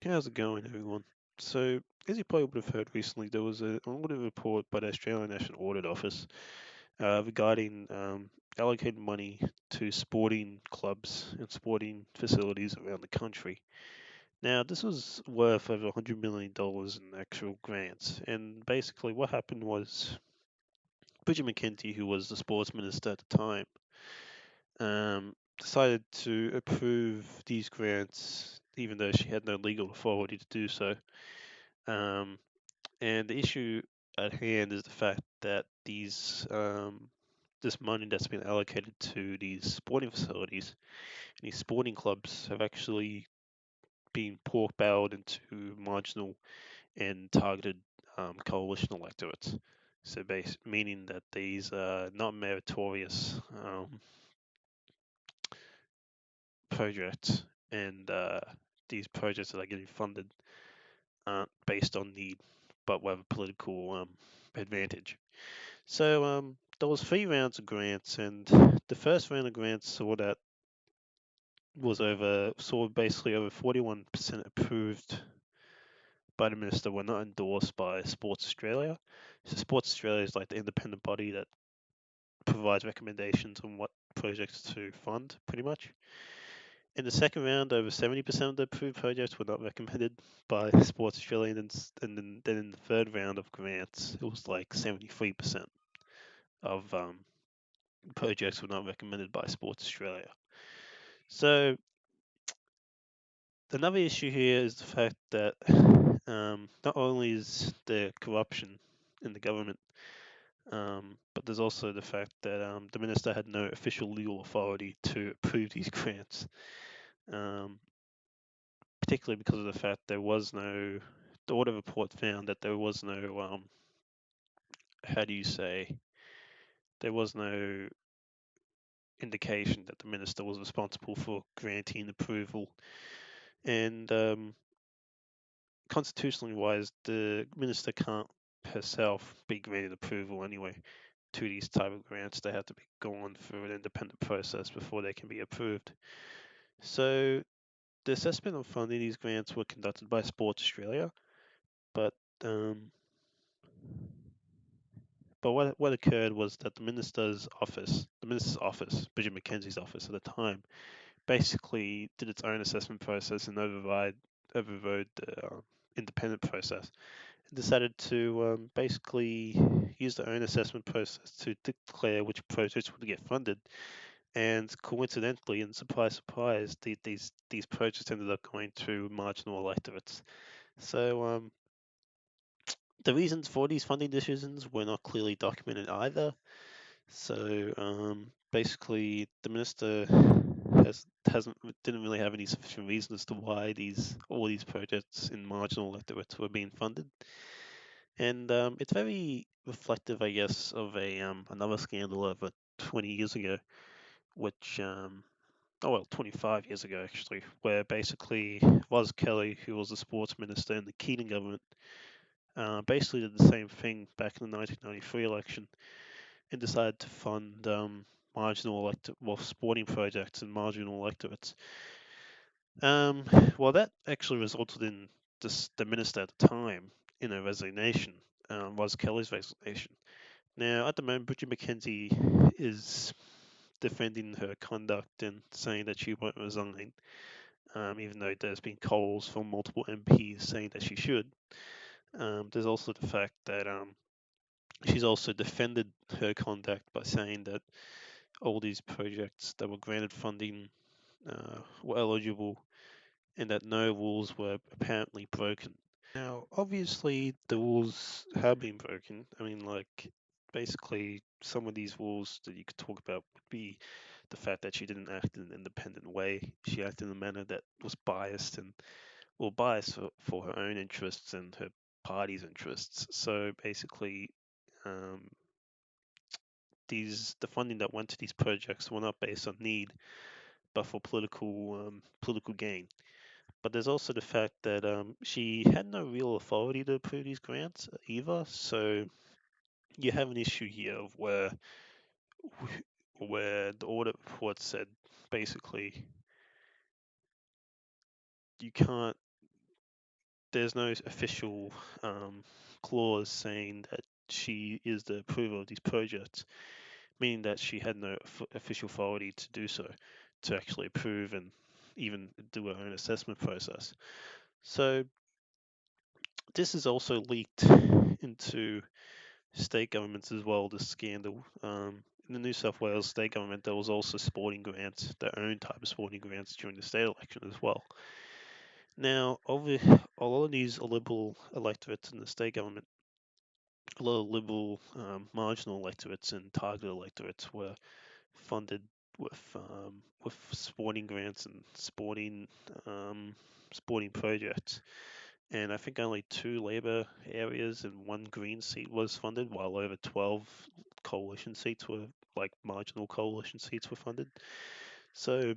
How's it going, everyone? So, as you probably would have heard recently, there was an audit report by the Australian National Audit Office regarding allocating money to sporting clubs and sporting facilities around the country. Now, this was worth over $100 million in actual grants, and basically what happened was Bridget McKenzie, who was the sports minister at the time, decided to approve these grants even though she had no legal authority to do so. Um, And the issue at hand is the fact that this money that's been allocated to these sporting facilities and these sporting clubs have actually been pork barreled into marginal and targeted coalition electorates. So, meaning that these are not meritorious projects, and these projects that are getting funded aren't based on need, but with a political advantage. So there was 3 rounds of grants, and the first round of grants saw basically over 41% approved by the minister, were not endorsed by Sports Australia. So Sports Australia is like the independent body that provides recommendations on what projects to fund, pretty much. In the second round, over 70% of the approved projects were not recommended by Sports Australia, and then in the third round of grants, it was like 73% of projects were not recommended by Sports Australia. So another issue here is the fact that not only is there corruption in the government, but there's also the fact that the minister had no official legal authority to approve these grants, um, particularly because of the fact the audit report found that there was no, how do you say, there was no indication that the minister was responsible for granting approval. And constitutionally wise, the minister can't herself be granted approval anyway to these type of grants. They have to be gone through an independent process before they can be approved. So the assessment of funding these grants were conducted by Sports Australia, but um, what occurred was that the minister's office, Bridget McKenzie's office at the time, basically did its own assessment process and overrode the independent process, decided to basically use their own assessment process to declare which projects would get funded. And coincidentally, and surprise, surprise, these projects ended up going to marginal electorates. So the reasons for these funding decisions were not clearly documented either. So basically, the minister hasn't didn't really have any sufficient reason as to why all these projects in marginal electorates were being funded. And it's very reflective, I guess, of a another scandal over 20 years ago, which 25 years ago actually, where basically Ros Kelly, who was the sports minister in the Keating government, basically did the same thing back in the 1993 election and decided to fund sporting projects in marginal electorates. Um, well, that actually resulted in the minister at the time in a resignation, Ros Kelly's resignation. Now, at the moment, Bridget McKenzie is defending her conduct and saying that she won't resign, even though there's been calls from multiple MPs saying that she should. There's also the fact that she's also defended her conduct by saying that all these projects that were granted funding were eligible and that no rules were apparently broken. Now, obviously, the rules have been broken. I mean, like, basically, some of these rules that you could talk about would be the fact that she didn't act in an independent way. She acted in a manner that was biased biased for her own interests and her party's interests. So basically, um, the funding that went to these projects were not based on need, but for political gain. But there's also the fact that she had no real authority to approve these grants either. So you have an issue here of where the audit report said basically you can't there's no official clause saying that she is the approver of these projects, meaning that she had no official authority to do so, to actually approve and even do her own assessment process. So this is also leaked into state governments as well, this scandal. In the New South Wales state government, there was also sporting grants, their own type of sporting grants during the state election as well. Now, over a lot of these liberal electorates in the state government, a lot of liberal marginal electorates and target electorates were funded with sporting grants and sporting projects. And I think only 2 Labor areas and 1 Green seat was funded, while over 12 coalition seats were like marginal coalition seats were funded. So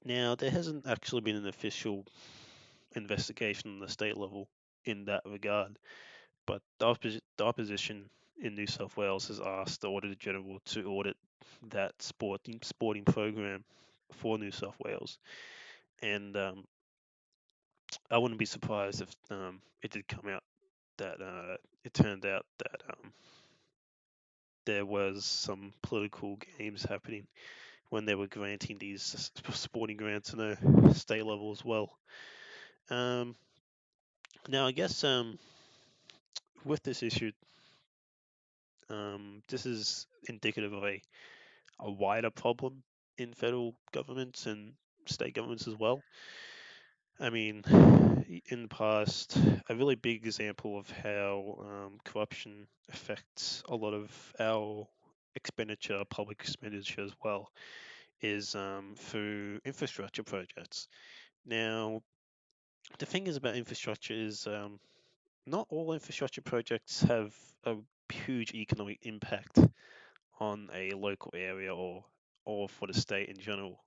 now there hasn't actually been an official investigation on the state level in that regard, but the opposition in New South Wales has asked the Auditor General to audit that sporting program for New South Wales, and I wouldn't be surprised if it did come out that it turned out that there was some political games happening when they were granting these sporting grants on a state level as well. Um, Now, I guess with this issue, this is indicative of a wider problem in federal governments and state governments as well. I mean, in the past, a really big example of how corruption affects a lot of our expenditure, public expenditure as well, is through infrastructure projects. Now, the thing is about infrastructure is not all infrastructure projects have a huge economic impact on a local area or for the state in general.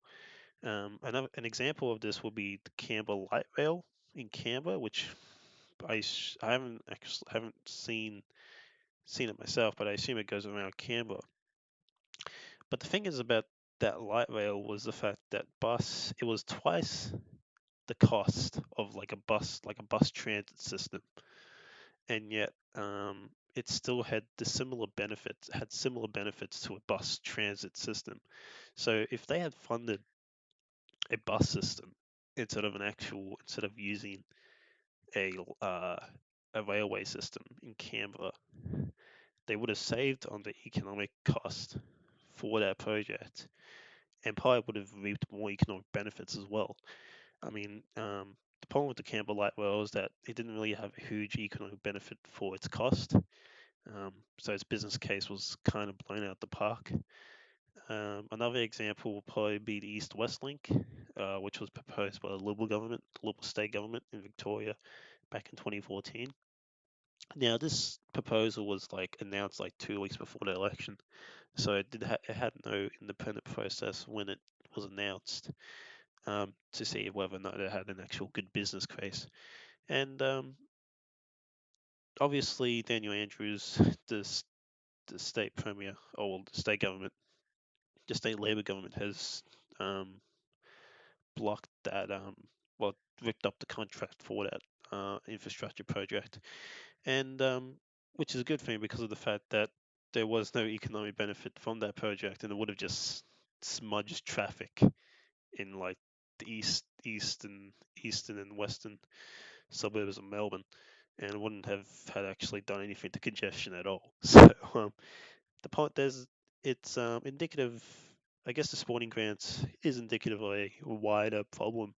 An example of this would be the Canberra Light Rail in Canberra, which I haven't seen it myself, but I assume it goes around Canberra. But the thing is about that light rail was the fact that it was twice the cost of like a bus transit system, and yet it still had similar benefits to a bus transit system. So if they had funded a bus system instead of using a uh, a railway system in Canberra, they would have saved on the economic cost for that project and probably would have reaped more economic benefits as well. I mean, the problem with the Canberra Light Rail is that it didn't really have a huge economic benefit for its cost. So its business case was kind of blown out the park. Another example will probably be the East West Link, which was proposed by the Liberal state government in Victoria back in 2014. Now, this proposal was like announced like 2 weeks before the election, so it had no independent process when it was announced to see whether or not it had an actual good business case. And obviously, Daniel Andrews, the state premier or the state government, the state Labor government has um, blocked that, well, ripped up the contract for that infrastructure project, and which is a good thing because of the fact that there was no economic benefit from that project, and it would have just smudged traffic in like the eastern and western suburbs of Melbourne, and wouldn't have had actually done anything to congestion at all. So the point there's it's indicative. I guess the sporting grants is indicative of a wider problem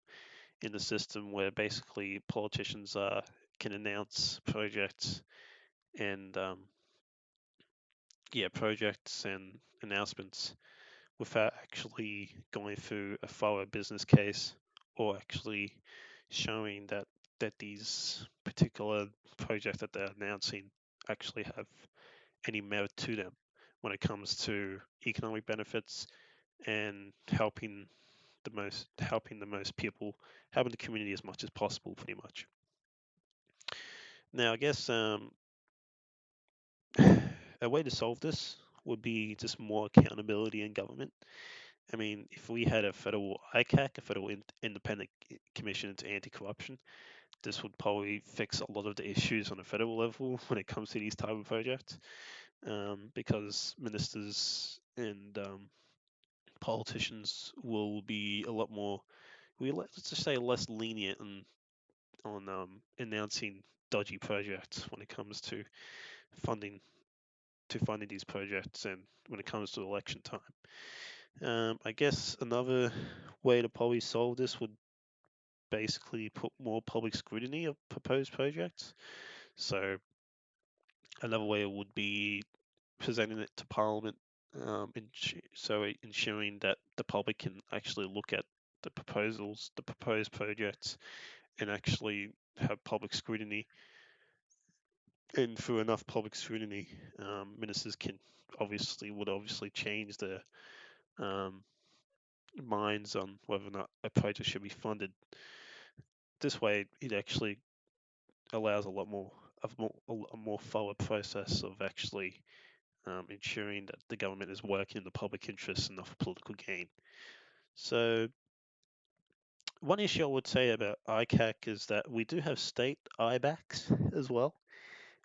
in the system where basically politicians can announce projects and projects and announcements without actually going through a thorough business case or actually showing that these particular projects that they're announcing actually have any merit to them when it comes to economic benefits and helping the most people, helping the community as much as possible, pretty much. Now, I guess a way to solve this would be just more accountability in government. I mean, if we had a federal ICAC, a federal independent commission into anti-corruption, this would probably fix a lot of the issues on a federal level when it comes to these type of projects, because ministers and politicians will be a lot more, let's just say, less lenient on announcing dodgy projects when it comes to funding funding these projects and when it comes to election time. I guess another way to probably solve this would basically put more public scrutiny of proposed projects. So another way would be presenting it to Parliament, so ensuring that the public can actually look at the proposals, the proposed projects, and actually have public scrutiny. And through enough public scrutiny, ministers would obviously change their um, minds on whether or not a project should be funded. This way, it actually allows a more thorough process of actually ensuring that the government is working in the public interest and not for political gain. So, one issue I would say about ICAC is that we do have state IBACs as well.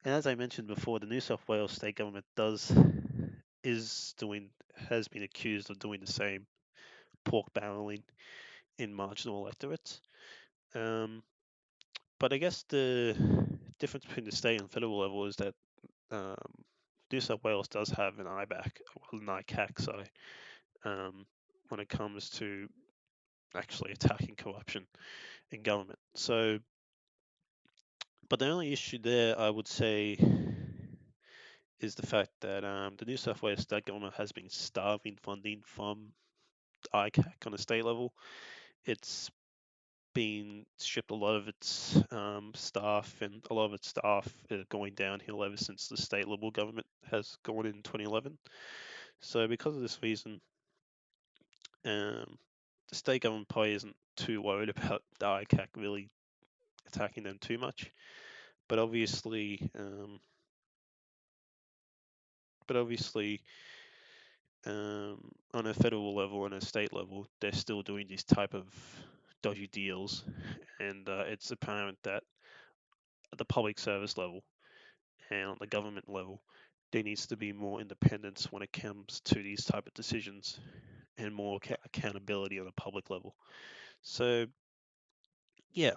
And as I mentioned before, the New South Wales state government is doing has been accused of doing the same, pork barreling in marginal electorates. Um, but I guess the difference between the state and federal level is that um, New South Wales does have an IBAC, well, an ICAC, sorry, when it comes to actually attacking corruption in government. So, but the only issue there, I would say, is the fact that the New South Wales state government has been starving funding from ICAC on a state level. It's been stripped a lot of its staff, and a lot of its staff are going downhill ever since the state Liberal government has gone in 2011. So, because of this reason, the state government probably isn't too worried about the ICAC really attacking them too much. But obviously, but obviously, on a federal level and a state level, they're still doing these type of dodgy deals, and it's apparent that at the public service level and on the government level, there needs to be more independence when it comes to these type of decisions and more accountability on a public level. So yeah,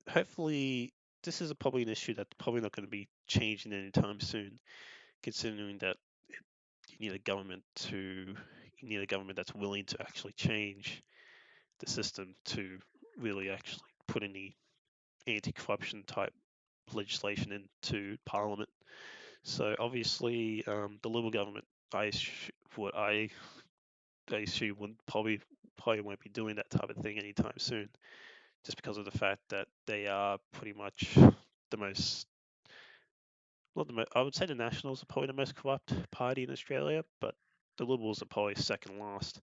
hopefully this is probably an issue that's probably not going to be changing anytime soon, considering that you need a government to you need a government that's willing to actually change the system to really actually put any anti-corruption type legislation into Parliament. So obviously, the Liberal government, what I assume would probably won't be doing that type of thing anytime soon, just because of the fact that they are pretty much the most not the most, I would say the Nationals are probably the most corrupt party in Australia, but the Liberals are probably second last,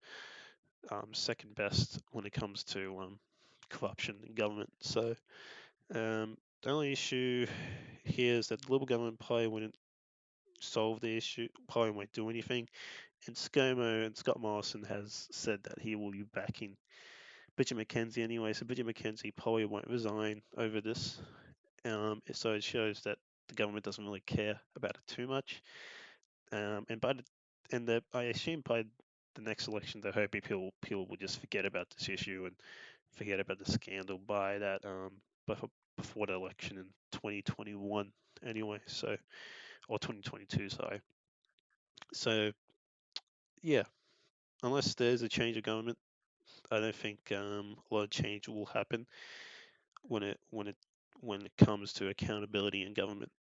second best when it comes to corruption in government. So the only issue here is that the Liberal government probably wouldn't solve the issue, probably won't do anything. And ScoMo and Scott Morrison has said that he will be backing Bridget McKenzie anyway, so Bridget McKenzie probably won't resign over this. So it shows that the government doesn't really care about it too much. And by the, and the, I assume by the next election, they're hoping people will just forget about this issue and forget about the scandal by that before the election in 2021 anyway. So or 2022, sorry. So yeah, unless there's a change of government, I don't think a lot of change will happen when it when it comes to accountability in government.